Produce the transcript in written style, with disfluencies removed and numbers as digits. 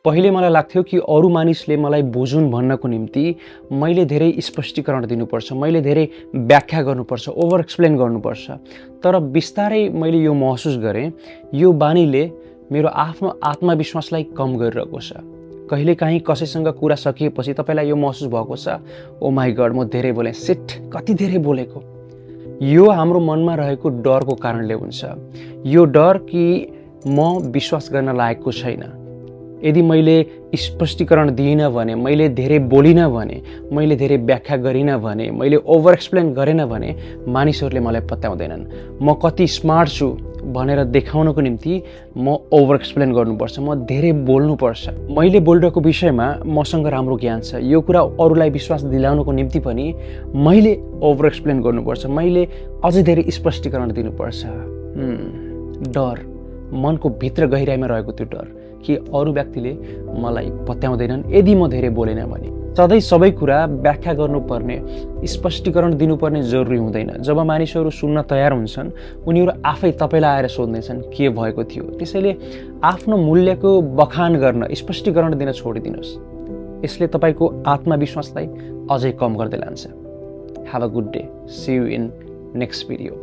पहिले मलाई लाग्थ्यो कि अरू मानिसले मलाई बुझुन् भन्नको निम्ति मैले धेरै स्पष्टीकरण दिनुपर्छ, मैले धेरै व्याख्या गर्नुपर्छ, ओभर एक्सप्लेन गर्नुपर्छ। तर बिस्तारै मैले यो महसुस गरेँ, यो बानीले मेरो आफ्नो आत्मविश्वासलाई कम गरिरहेको छ। कहिलेकाहीँ कसैसँग कुरा सकिएपछि तपाईँलाई यो महसुस भएको छ, ओ माई गड म धेरै बोलेँ, सिट कति धेरै बोलेको। यो हाम्रो मनमा रहेको डरको कारणले हुन्छ। यो डर कि म विश्वास गर्न लायकको छैन, यदि मैले स्पष्टीकरण दिइनँ भने, मैले धेरै बोलिनँ भने, मैले धेरै व्याख्या गरिनँ भने, मैले ओभर एक्सप्लेन गरेन भने मानिसहरूले मलाई पत्याउँदैनन्। म कति स्मार्ट छु भनेर देखाउनको निम्ति म ओभर एक्सप्लेन गर्नुपर्छ, म धेरै बोल्नुपर्छ। मैले बोलिरहेको विषयमा मसँग राम्रो ज्ञान छ, यो कुरा अरूलाई विश्वास दिलाउनको निम्ति पनि मैले ओभर एक्सप्लेन गर्नुपर्छ, मैले अझै धेरै स्पष्टीकरण दिनुपर्छ। डर, मनको भित्र गहिराइमा रहेको त्यो डर कि अरू व्यक्तिले मलाई पत्याउँदैनन् यदि म धेरै बोलेन भने। सधैँ सबै कुरा व्याख्या गर्नुपर्ने, स्पष्टीकरण दिनुपर्ने जरुरी हुँदैन। जब मानिसहरू सुन्न तयार हुन्छन्, उनीहरू आफै तपाईँलाई आएर सोध्नेछन् के भएको थियो। त्यसैले आफ्नो मूल्यको बखान गर्न, स्पष्टीकरण दिन छोडिदिनुहोस्। यसले तपाईँको आत्मविश्वासलाई अझै कम गर्दै लान्छ। Have a good day. See you in next video.